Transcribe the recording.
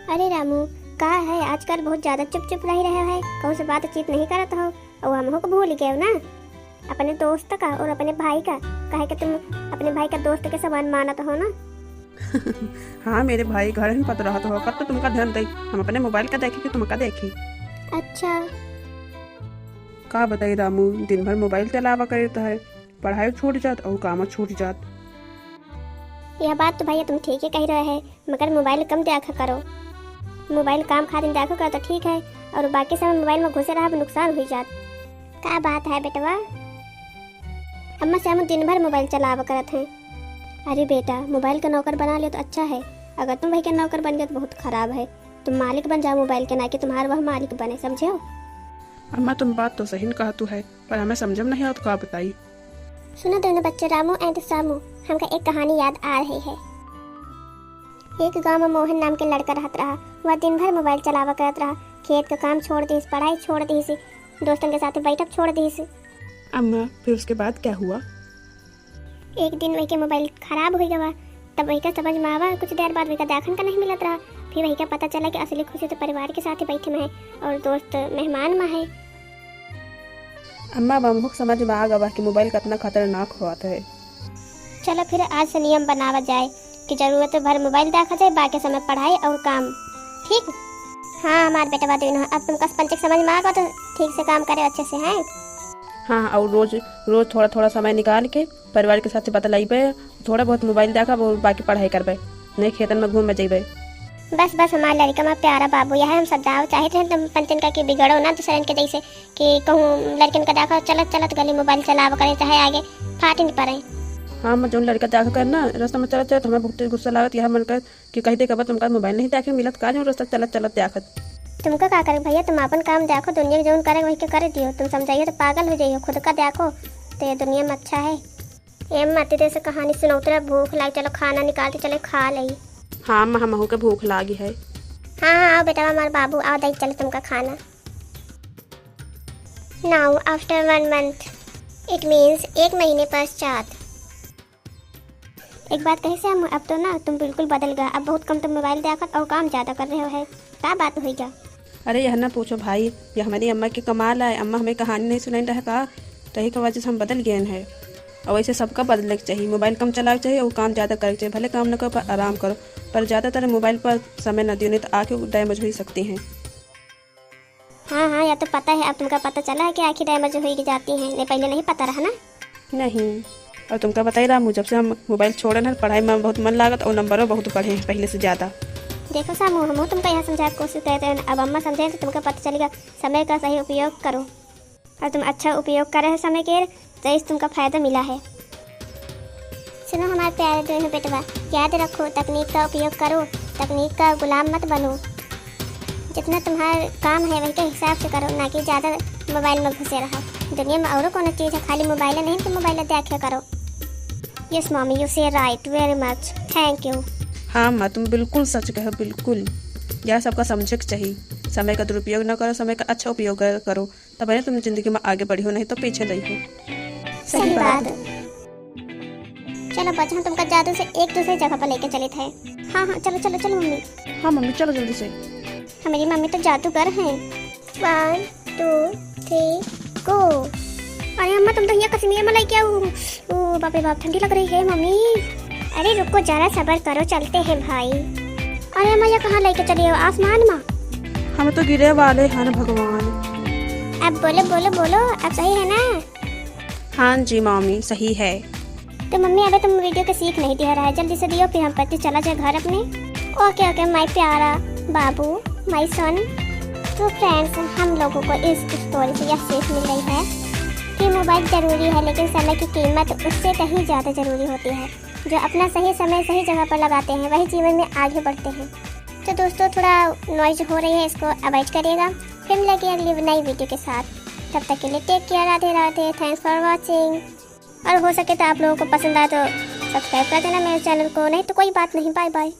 अरे रामू, का है आजकल बहुत ज्यादा चुप चुप रही रहे है, कहूँ से बातचीत नहीं करत हो और हमको को भूल गए ना अपने दोस्त का और अपने भाई का। कहे कि तुम अपने भाई का दोस्त के समान मानत हो ना। हाँ, मेरे भाई घर ही पत रहा तो कब तो तुमका ध्यान दई, हम अपने मोबाइल का देखी कि तुमका देखी। अच्छा, का बताई रामू, दिन भर मोबाइल चलावा करता है, पढ़ाई छूट जात और काम छूट जात। यह बात तो भैया तुम ठीक ही कह रहे हैं, मगर मोबाइल कम देखा करो। मोबाइल काम खातिर देखो करो तो ठीक है, और बाकी समय मोबाइल में घुसे रहा नुकसान हो जात। का बात है बेटवा? अम्मा से हम दिन भर मोबाइल चलावा करत हैं। अरे बेटा, मोबाइल का नौकर बना लियो तो अच्छा है, अगर तुम भाई के नौकर बन गए तो बहुत खराब है। तुम मालिक बन जाओ मोबाइल के, ना कि तुम्हारा वह मालिक बने, समझे हो? अम्मा तुम बात तो सही कहा तू है, पर हमें समझम नहीं तो का बताई। सुनो दोनों बच्चे रामू एंड सामू, हमका एक कहानी याद आ रही है। एक गांव में मोहन नाम के लड़का रहत रहा। वह दिन भर मोबाइल चलावा करत रहा, खेत का काम छोड़ दी, पढ़ाई छोड़ दी, दोस्तों के साथ बैठक छोड़ दी। अम्मा फिर उसके बाद क्या हुआ? एक दिन वही के मोबाइल खराब हो गया, तब वही का समझ में आवा। कुछ देर बाद वही का देखन का नहीं मिलत रहा। फिर वही का पता चला कि असली खुशी तो परिवार के साथ ही बैठे में है और दोस्त मेहमान में है। अम्मा बमहुक समझ में आ गवा कि मोबाइल कितना खतरनाक होता है। चलो फिर आज से नियम बनावा जाए कि जरूरत भर मोबाइल देखा जाए, बाकी समय पढ़ाई और काम। ठीक? हाँ हमारे बेटा बात अब तुमका पंचक समझ में आ गया तो ठीक से काम करे अच्छे से, हैं? हाँ, और रोज रोज थोड़ा थोड़ा समय निकाल के परिवार के साथ बतलाइबे, थोड़ा बहुत मोबाइल देखा और बाकी पढ़ाई करबे, नहीं खेतन में घूम जेबे। बस बस हमारे लड़का में प्यारा बाबू यह हम समझाओ चाहे थे तुम पंचन का कि बिगड़ो ना दूसरे के जैसे कि कहूँ लड़कन का देखो चलत चलत गली मोबाइल चलाव करे चाहे आगे फाट नहीं पड़े। हाँ, मैं जो लड़का देखा करना रास्ता में चलत चलत हमें बहुत गुस्सा लागत, यह मन कर कि कहते कब तुमका मोबाइल नहीं देखे मिलत का जो रास्ता चलत चलत देखत। तुमका का करे भैया, तुम अपन काम देखो, दुनिया में जो करे वही के कर दियो। तुम समझाइए तो पागल हो जाइए, खुद का देखो तो ये दुनिया में अच्छा है। एम माती दे से कहानी सुनाओ, तेरा भूख लाग, चलो खाना निकालते चले खा ले। हाँ, हमहू के भूख लागी है। हाँ हाँ आओ बेटा हमारे बाबू आओ, दही चलो तुमका खाना। Now after 1 month it means 1 महीने पश्चात। एक बात कही से हम, अब तो ना तुम बिल्कुल बदल गया, अब बहुत कम तुम मोबाइल देखत और काम ज्यादा कर रहे हो है। क्या बात हुई जा? अरे यह ना पूछो भाई, यह हमारी अम्मा की कमाल है। अम्मा हमें कहानी नहीं सुनाई रहा का, तही की वजह से हम बदल गए हैं। और वैसे सबका बदलने चाहिए, मोबाइल कम चलाना चाहिए और काम ज़्यादा करना चाहिए। भले काम न करो पर आराम करो, पर ज़्यादातर मोबाइल पर समय न दियो नहीं तो आँखें डैमेज हो सकती हैं। हाँ हाँ, या तो पता है, अब तुमका पता चला है कि आँखें डैमेज हो जाती हैं, नहीं पहले नहीं पता रहा ना। नहीं, और तुमका बताई रहा, जब से हम मोबाइल छोड़े ना पढ़ाई में बहुत मन लागत और नंबरों बहुत बढ़े हैं पहले से ज़्यादा। देखो सामू, हम तुमको यह समझाने की कोशिश करते हैं, अब अम्मा समझे तो तुमको पता चलेगा। समय का सही उपयोग करो, और तुम अच्छा उपयोग करे हो समय के तो इस तुमका फायदा मिला है। सुनो हमारे प्यारे दोनों बेटवा, याद रखो तकनीक का उपयोग करो, तकनीक का गुलाम मत बनो। जितना तुम्हारा काम है वही के हिसाब से करो, ना कि ज़्यादा मोबाइल में घुसे रहो। दुनिया में और कौन चीज़ है, खाली मोबाइल नहीं कि मोबाइल देखा करो। यस मम्मी, यू से right, very much, thank you. हाँ माँ, तुम बिल्कुल सच कहो, बिल्कुल। यह सबका समझे चाहिए, समय का दुरुपयोग न करो, समय का अच्छा उपयोग करो, तब है तुम जिंदगी में आगे बढ़ी हो, नहीं तो पीछे रही हो। सही बात। चलो बच्चा, तुमका जादू से एक दूसरे जगह पर लेके चले थे। हाँ हाँ चलो चलो चलो मम्मी। हाँ मम्मी चलो जल्दी से। हमारी मम्मी तो जादूगर हैं। 1 2 3 गो। अरे अम्मा तुम तो यहाँ कश्मीर में लेके आओ। ओ बाप रे बाप, ठंडी लग रही है मम्मी। अरे रुको जरा सब्र करो, चलते हैं भाई। अरे अम्मा ये कहाँ लेके चली हो, आसमान में? हम तो गिरे वाले हैं ना भगवान। अब बोलो बोलो बोलो, अब सही है ना? हाँ जी मम्मी, सही है। तो मम्मी अबे तुम वीडियो के सीख नहीं दे रहा है, जल्दी से दियो फिर हम पति चला जाए घर अपने। ओके ओके माय प्यारा बाबू, माय सन। तो फ्रेंड्स, हम लोगों को इस स्टोरी से यह सीख मिल रही है कि मोबाइल ज़रूरी है, लेकिन समय की कीमत उससे कहीं ज़्यादा ज़रूरी होती है। जो अपना सही समय सही जगह पर लगाते हैं वही जीवन में आगे बढ़ते हैं। तो दोस्तों थोड़ा नॉइज हो रही है, इसको अवॉइड करिएगा। फिर मिलेंगे अगली नई वीडियो के साथ, तब तक के लिए take care, Radhe Radhe, thanks for watching. और हो सके तो आप लोगों को पसंद आए तो सब्सक्राइब कर देना मेरे चैनल को, नहीं तो कोई बात नहीं, बाय बाय।